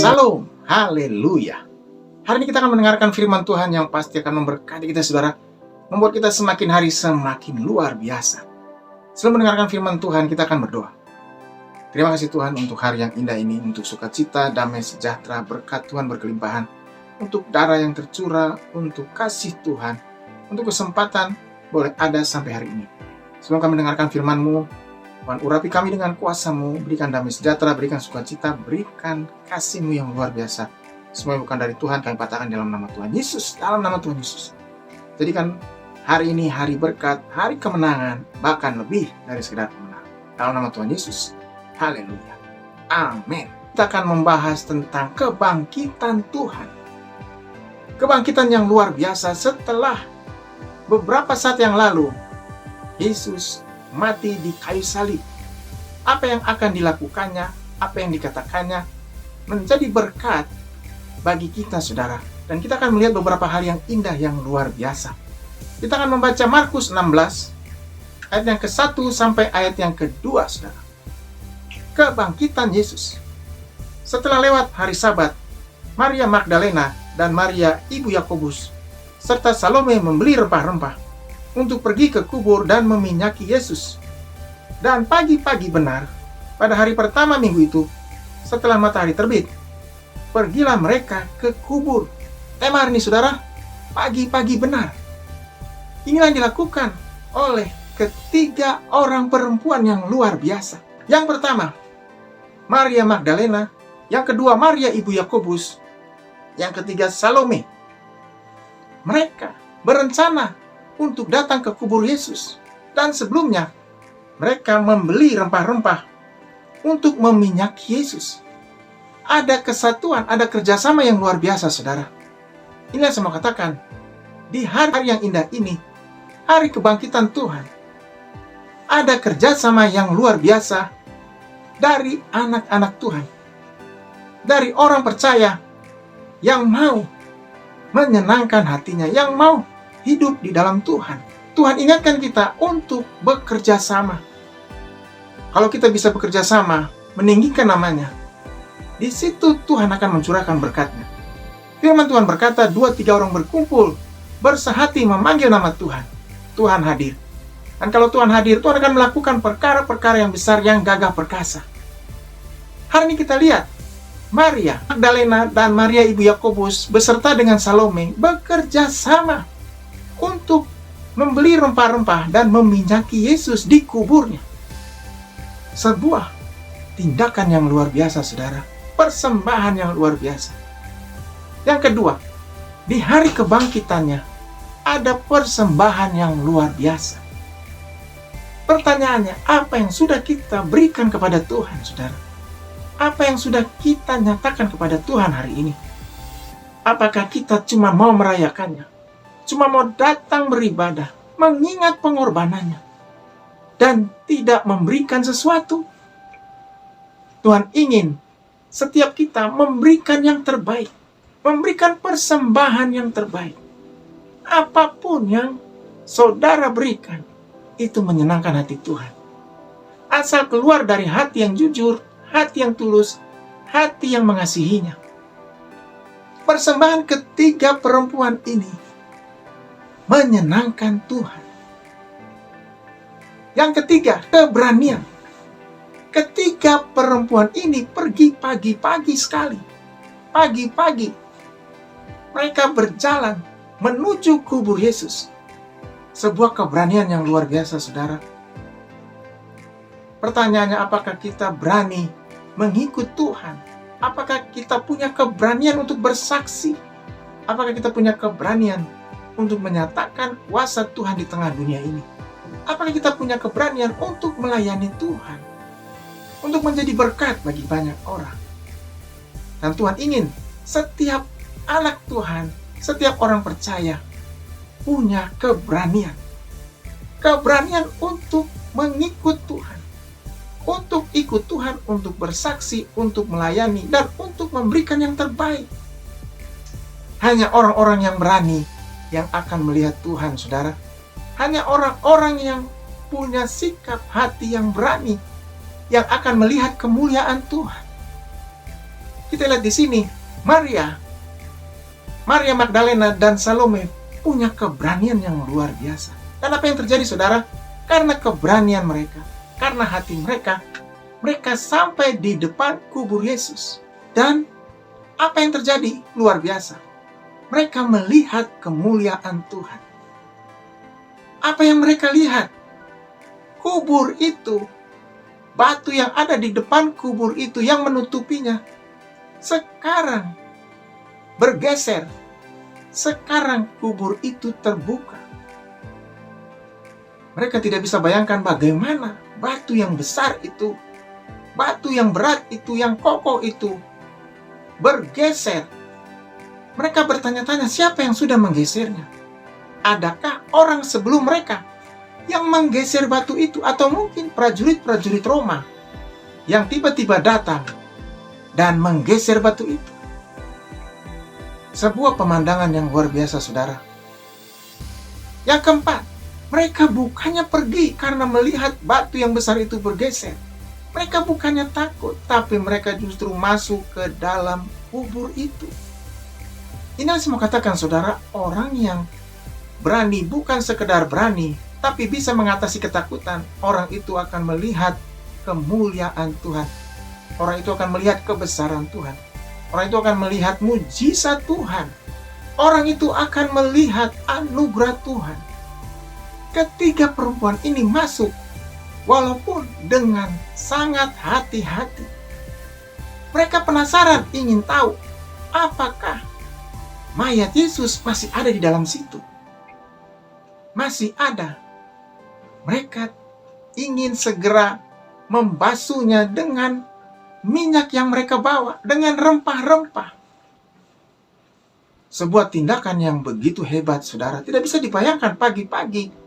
Salam, haleluya. Hari ini kita akan mendengarkan firman Tuhan yang pasti akan memberkati kita, saudara, membuat kita semakin hari semakin luar biasa. Sebelum mendengarkan firman Tuhan, kita akan berdoa. Terima kasih Tuhan untuk hari yang indah ini, untuk sukacita, damai, sejahtera, berkat Tuhan berkelimpahan, untuk darah yang tercurah, untuk kasih Tuhan, untuk kesempatan boleh ada sampai hari ini. Sebelum kami mendengarkan firman-Mu, Tuhan, urapi kami dengan kuasa-Mu, berikan damai sejahtera, berikan sukacita, berikan kasih-Mu yang luar biasa. Semua yang bukan dari Tuhan, kami patahkan dalam nama Tuhan Yesus, dalam nama Tuhan Yesus. Jadikan hari ini hari berkat, hari kemenangan, bahkan lebih dari sekedar kemenangan. Dalam nama Tuhan Yesus, haleluya, amin. Kita akan membahas tentang kebangkitan Tuhan. Kebangkitan yang luar biasa setelah beberapa saat yang lalu, Yesus mati di kayu salib. Apa yang akan dilakukannya, apa yang dikatakannya, menjadi berkat bagi kita, saudara. Dan kita akan melihat beberapa hal yang indah, yang luar biasa. Kita akan membaca Markus 16, ayat yang ke-1 sampai ayat yang ke-2, saudara. Kebangkitan Yesus. Setelah lewat hari Sabat, Maria Magdalena dan Maria ibu Yakobus, serta Salome membeli rempah-rempah untuk pergi ke kubur dan meminyaki Yesus. Dan pagi-pagi benar, pada hari pertama minggu itu, setelah matahari terbit, pergilah mereka ke kubur. Tema hari ini, saudara, pagi-pagi benar. Inilah yang dilakukan oleh ketiga orang perempuan yang luar biasa. Yang pertama, Maria Magdalena. Yang kedua, Maria ibu Yakobus. Yang ketiga, Salome. Mereka berencana untuk datang ke kubur Yesus. Dan sebelumnya, mereka membeli rempah-rempah untuk meminyaki Yesus. Ada kesatuan, ada kerjasama yang luar biasa, saudara. Inilah yang saya mau katakan. Di hari yang indah ini, hari kebangkitan Tuhan, ada kerjasama yang luar biasa dari anak-anak Tuhan. Dari orang percaya yang mau menyenangkan hatinya, yang mau hidup di dalam Tuhan. Tuhan ingatkan kita untuk bekerja sama. Kalau kita bisa bekerja sama, meninggikan namanya, di situ Tuhan akan mencurahkan berkat-Nya. Firman Tuhan berkata, 2-3 orang berkumpul, bersehati memanggil nama Tuhan. Tuhan hadir. Dan kalau Tuhan hadir, Tuhan akan melakukan perkara-perkara yang besar, yang gagah perkasa. Hari ini kita lihat, Maria Magdalena dan Maria ibu Yakobus beserta dengan Salome bekerja sama untuk membeli rempah-rempah dan meminyaki Yesus di kuburnya. Sebuah tindakan yang luar biasa, saudara. Persembahan yang luar biasa. Yang kedua, di hari kebangkitannya ada persembahan yang luar biasa. Pertanyaannya, apa yang sudah kita berikan kepada Tuhan, saudara? Apa yang sudah kita nyatakan kepada Tuhan hari ini? Apakah kita cuma mau merayakannya? Cuma mau datang beribadah, mengingat pengorbanannya, dan tidak memberikan sesuatu? Tuhan ingin setiap kita memberikan yang terbaik, memberikan persembahan yang terbaik. Apapun yang saudara berikan, itu menyenangkan hati Tuhan. Asal keluar dari hati yang jujur, hati yang tulus, hati yang mengasihinya. Persembahan ketiga perempuan ini menyenangkan Tuhan. Yang ketiga, keberanian. Ketiga perempuan ini pergi pagi-pagi sekali. Pagi-pagi mereka berjalan menuju kubur Yesus. Sebuah keberanian yang luar biasa, saudara. Pertanyaannya, apakah kita berani mengikut Tuhan? Apakah kita punya keberanian untuk bersaksi? Apakah kita punya keberanian untuk menyatakan kuasa Tuhan di tengah dunia ini? Apakah kita punya keberanian untuk melayani Tuhan? Untuk menjadi berkat bagi banyak orang? Dan Tuhan ingin setiap anak Tuhan, setiap orang percaya punya keberanian. Keberanian untuk mengikut Tuhan. Untuk ikut Tuhan, untuk bersaksi, untuk melayani, dan untuk memberikan yang terbaik. Hanya orang-orang yang berani yang akan melihat Tuhan, saudara. Hanya orang-orang yang punya sikap hati yang berani yang akan melihat kemuliaan Tuhan. Kita lihat di sini, Maria Magdalena dan Salome punya keberanian yang luar biasa. Dan apa yang terjadi, saudara? Karena keberanian mereka, karena hati mereka, mereka sampai di depan kubur Yesus. Dan apa yang terjadi? Luar biasa. Mereka melihat kemuliaan Tuhan. Apa yang mereka lihat? Kubur itu, batu yang ada di depan kubur itu yang menutupinya, sekarang bergeser. Sekarang kubur itu terbuka. Mereka tidak bisa bayangkan bagaimana batu yang besar itu, batu yang berat itu, yang kokoh itu, bergeser. Mereka bertanya-tanya, siapa yang sudah menggesernya? Adakah orang sebelum mereka yang menggeser batu itu? Atau mungkin prajurit-prajurit Roma yang tiba-tiba datang dan menggeser batu itu? Sebuah pemandangan yang luar biasa, saudara. Yang keempat, mereka bukannya pergi karena melihat batu yang besar itu bergeser. Mereka bukannya takut, tapi mereka justru masuk ke dalam kubur itu. Ini yang saya mau katakan, saudara, orang yang berani bukan sekedar berani, tapi bisa mengatasi ketakutan. Orang itu akan melihat kemuliaan Tuhan. Orang itu akan melihat kebesaran Tuhan. Orang itu akan melihat mujizat Tuhan. Orang itu akan melihat anugerah Tuhan. Ketiga perempuan ini masuk, walaupun dengan sangat hati-hati. Mereka penasaran, ingin tahu apakah mayat Yesus masih ada di dalam situ. Masih ada. Mereka ingin segera membasuhnya dengan minyak yang mereka bawa, dengan rempah-rempah. Sebuah tindakan yang begitu hebat, saudara. Tidak bisa dibayangkan pagi-pagi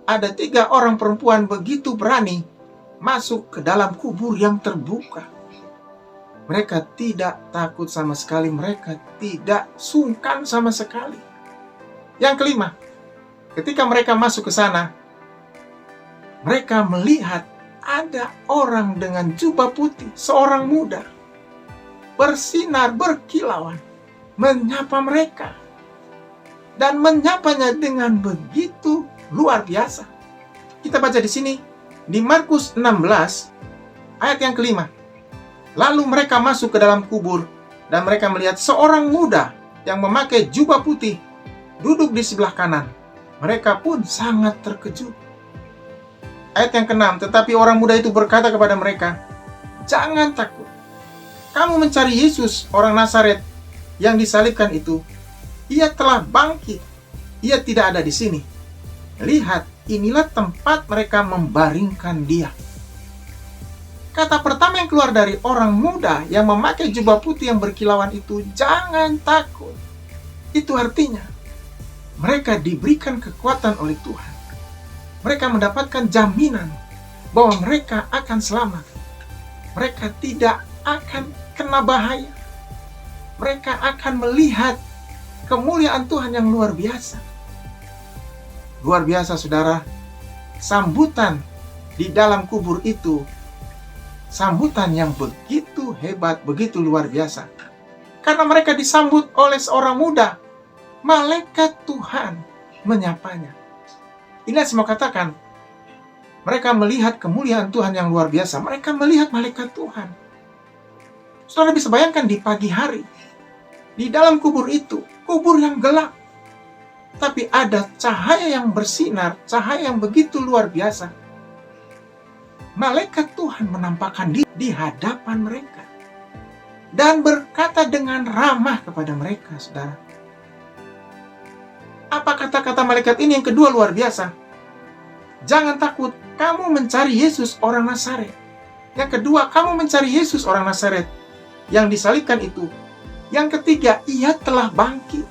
ada 3 orang perempuan begitu berani masuk ke dalam kubur yang terbuka. Mereka tidak takut sama sekali. Mereka tidak sungkan sama sekali. Yang kelima, ketika mereka masuk ke sana, mereka melihat ada orang dengan jubah putih, seorang muda, bersinar, berkilauan, menyapa mereka. Dan menyapanya dengan begitu luar biasa. Kita baca di sini, di Markus 16, ayat yang kelima. Lalu mereka masuk ke dalam kubur, dan mereka melihat seorang muda yang memakai jubah putih, duduk di sebelah kanan. Mereka pun sangat terkejut. Ayat yang ke-6, tetapi orang muda itu berkata kepada mereka, jangan takut. Kamu mencari Yesus, orang Nazaret, yang disalibkan itu. Ia telah bangkit. Ia tidak ada di sini. Lihat, inilah tempat mereka membaringkan dia. Kata pertama yang keluar dari orang muda yang memakai jubah putih yang berkilauan itu, jangan takut. Itu artinya, mereka diberikan kekuatan oleh Tuhan. Mereka mendapatkan jaminan bahwa mereka akan selamat. Mereka tidak akan kena bahaya. Mereka akan melihat kemuliaan Tuhan yang luar biasa. Luar biasa, saudara. Sambutan di dalam kubur itu, sambutan yang begitu hebat, begitu luar biasa. Karena mereka disambut oleh seorang muda, malaikat Tuhan menyapanya. Inilah saya mau katakan, mereka melihat kemuliaan Tuhan yang luar biasa. Mereka melihat malaikat Tuhan. Saudara bisa bayangkan di pagi hari, di dalam kubur itu, kubur yang gelap, tapi ada cahaya yang bersinar, cahaya yang begitu luar biasa. Malaikat Tuhan menampakkan diri di hadapan mereka dan berkata dengan ramah kepada mereka, saudara. Apa kata-kata malaikat ini? Yang kedua luar biasa. Jangan takut, kamu mencari Yesus orang Nazaret. Yang kedua, kamu mencari Yesus orang Nazaret yang disalibkan itu. Yang ketiga, ia telah bangkit.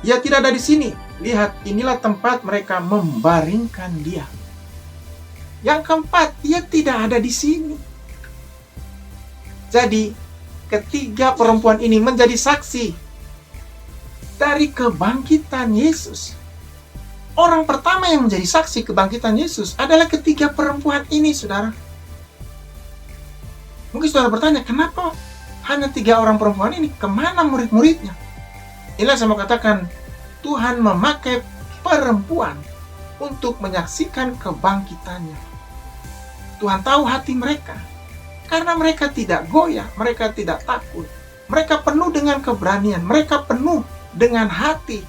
Ia tidak ada di sini. Lihat, inilah tempat mereka membaringkan dia. Yang keempat, ia tidak ada di sini. Jadi, ketiga perempuan ini menjadi saksi dari kebangkitan Yesus. Orang pertama yang menjadi saksi kebangkitan Yesus adalah ketiga perempuan ini, saudara. Mungkin saudara bertanya, kenapa hanya 3 orang perempuan ini, kemana murid-muridnya? Inilah saya mau katakan, Tuhan memakai perempuan untuk menyaksikan kebangkitannya. Tuhan tahu hati mereka, karena mereka tidak goyah, mereka tidak takut. Mereka penuh dengan keberanian, mereka penuh dengan hati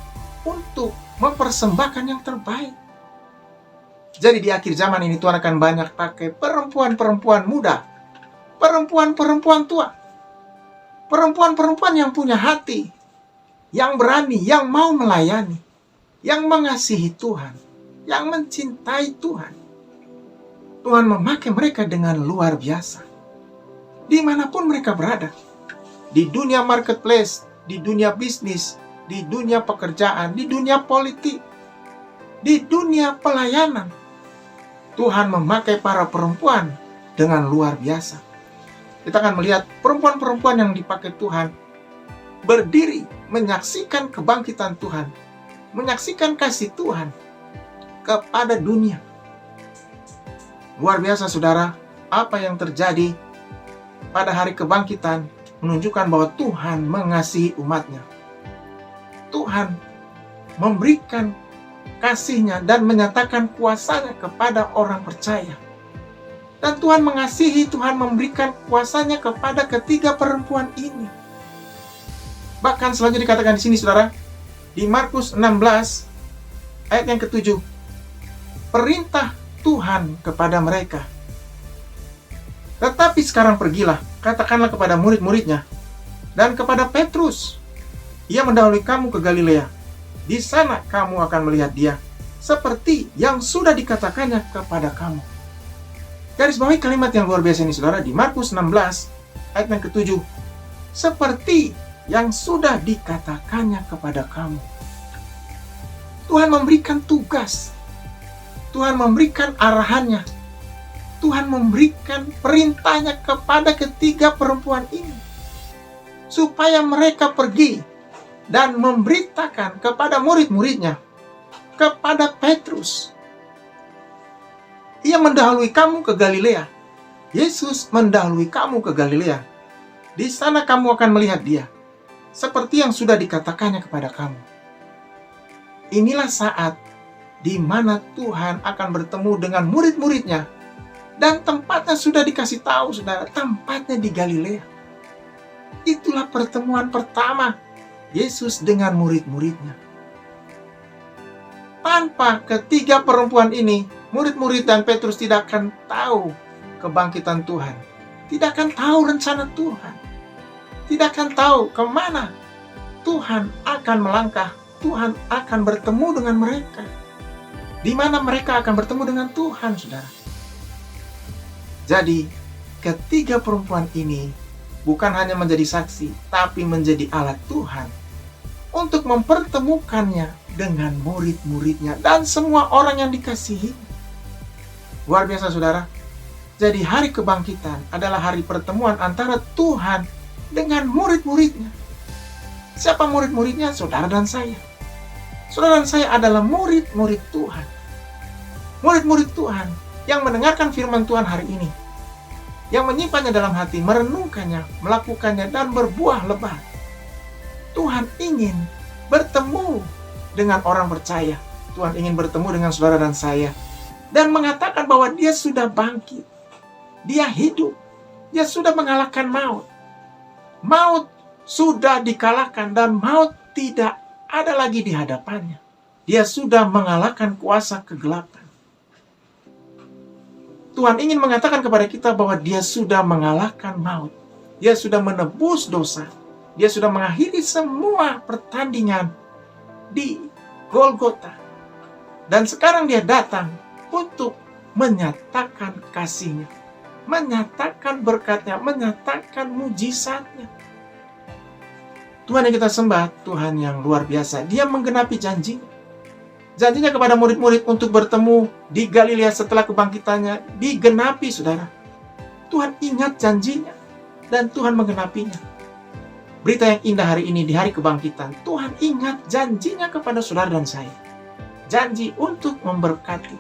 untuk mempersembahkan yang terbaik. Jadi di akhir zaman ini Tuhan akan banyak pakai perempuan-perempuan muda, perempuan-perempuan tua, perempuan-perempuan yang punya hati, yang berani, yang mau melayani, yang mengasihi Tuhan, yang mencintai Tuhan. Tuhan memakai mereka dengan luar biasa. Dimanapun mereka berada, di dunia marketplace, di dunia bisnis, di dunia pekerjaan, di dunia politik, di dunia pelayanan, Tuhan memakai para perempuan dengan luar biasa. Kita akan melihat perempuan-perempuan yang dipakai Tuhan berdiri menyaksikan kebangkitan Tuhan, menyaksikan kasih Tuhan kepada dunia. Luar biasa saudara, apa yang terjadi pada hari kebangkitan menunjukkan bahwa Tuhan mengasihi umatnya. Tuhan memberikan kasih-Nya dan menyatakan kuasa-Nya kepada orang percaya. Dan Tuhan mengasihi, Tuhan memberikan kuasa-Nya kepada ketiga perempuan ini. Bahkan selanjutnya dikatakan di sini saudara, di Markus 16 ayat yang ke-7, perintah Tuhan kepada mereka. Tetapi sekarang pergilah, katakanlah kepada murid-muridnya dan kepada Petrus, ia mendahului kamu ke Galilea. Di sana kamu akan melihat dia, seperti yang sudah dikatakannya kepada kamu. Garis bawahi kalimat yang luar biasa ini saudara, di Markus 16 ayat yang ke-7, seperti yang sudah dikatakannya kepada kamu. Tuhan memberikan tugas, Tuhan memberikan arahannya, Tuhan memberikan perintahnya kepada ketiga perempuan ini, supaya mereka pergi dan memberitakan kepada murid-muridnya, kepada Petrus. Ia mendahului kamu ke Galilea. Yesus mendahului kamu ke Galilea. Di sana kamu akan melihat dia, seperti yang sudah dikatakannya kepada kamu. Inilah saat di mana Tuhan akan bertemu dengan murid-muridnya. Dan tempatnya sudah dikasih tahu, saudara. Tempatnya di Galilea. Itulah pertemuan pertama Yesus dengan murid-muridnya. Tanpa ketiga perempuan ini, murid-murid dan Petrus tidak akan tahu kebangkitan Tuhan. Tidak akan tahu rencana Tuhan. Tidak akan tahu kemana Tuhan akan melangkah. Tuhan akan bertemu dengan mereka. Di mana mereka akan bertemu dengan Tuhan, saudara. Jadi, ketiga perempuan ini bukan hanya menjadi saksi, tapi menjadi alat Tuhan untuk mempertemukannya dengan murid-muridnya dan semua orang yang dikasihi. Luar biasa, saudara. Jadi, hari kebangkitan adalah hari pertemuan antara Tuhan dengan murid-muridnya. Siapa murid-muridnya? Saudara dan saya. Saudara dan saya adalah murid-murid Tuhan. Murid-murid Tuhan yang mendengarkan firman Tuhan hari ini, yang menyimpannya dalam hati, merenungkannya, melakukannya, dan berbuah lebat. Tuhan ingin bertemu dengan orang percaya. Tuhan ingin bertemu dengan saudara dan saya, dan mengatakan bahwa dia sudah bangkit, dia hidup, dia sudah mengalahkan maut. Maut sudah dikalahkan dan maut tidak ada lagi di hadapannya. Dia sudah mengalahkan kuasa kegelapan. Tuhan ingin mengatakan kepada kita bahwa dia sudah mengalahkan maut. Dia sudah menebus dosa. Dia sudah mengakhiri semua pertandingan di Golgota. Dan sekarang dia datang untuk menyatakan kasih-Nya, menyatakan berkat-Nya, menyatakan mujizat-Nya. Tuhan yang kita sembah, Tuhan yang luar biasa. Dia menggenapi janji-Nya. Janjinya kepada murid-murid untuk bertemu di Galilea setelah kebangkitannya digenapi, saudara. Tuhan ingat janjinya dan Tuhan menggenapinya. Berita yang indah hari ini di hari kebangkitan, Tuhan ingat janjinya kepada saudara dan saya. Janji untuk memberkati,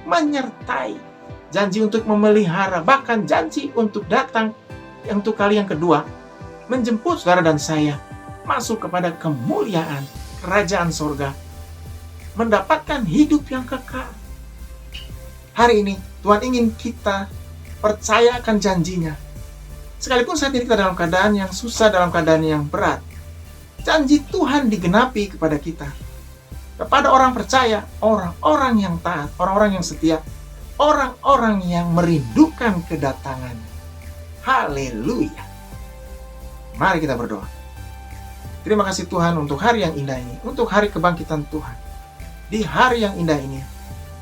menyertai, janji untuk memelihara, bahkan janji untuk datang untuk kali yang kedua menjemput saudara dan saya masuk kepada kemuliaan kerajaan sorga, mendapatkan hidup yang kekal. Hari ini Tuhan ingin kita percaya akan janjinya. Sekalipun saat ini kita dalam keadaan yang susah, dalam keadaan yang berat, janji Tuhan digenapi kepada kita. Kepada orang percaya, orang-orang yang taat, orang-orang yang setia, orang-orang yang merindukan kedatangannya. Haleluya. Mari kita berdoa. Terima kasih Tuhan untuk hari yang indah ini, untuk hari kebangkitan Tuhan. Di hari yang indah ini,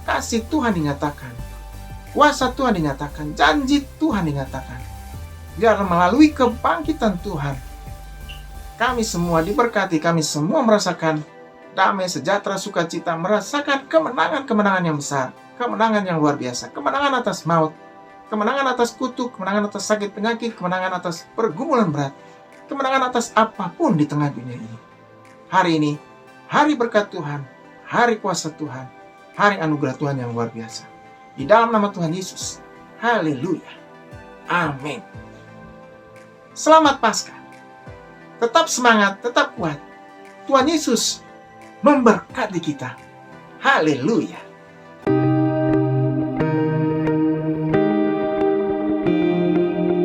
kasih Tuhan dinyatakan, kuasa Tuhan dinyatakan, janji Tuhan dinyatakan. Biar melalui kebangkitan Tuhan, kami semua diberkati, kami semua merasakan damai, sejahtera, sukacita, merasakan kemenangan-kemenangan yang besar, kemenangan yang luar biasa, kemenangan atas maut, kemenangan atas kutuk, kemenangan atas sakit penyakit, kemenangan atas pergumulan berat, kemenangan atas apapun di tengah dunia ini. Hari ini, hari berkat Tuhan, hari kuasa Tuhan, hari anugerah Tuhan yang luar biasa. Di dalam nama Tuhan Yesus. Haleluya. Amin. Selamat Paskah. Tetap semangat, tetap kuat. Tuhan Yesus memberkati kita. Haleluya.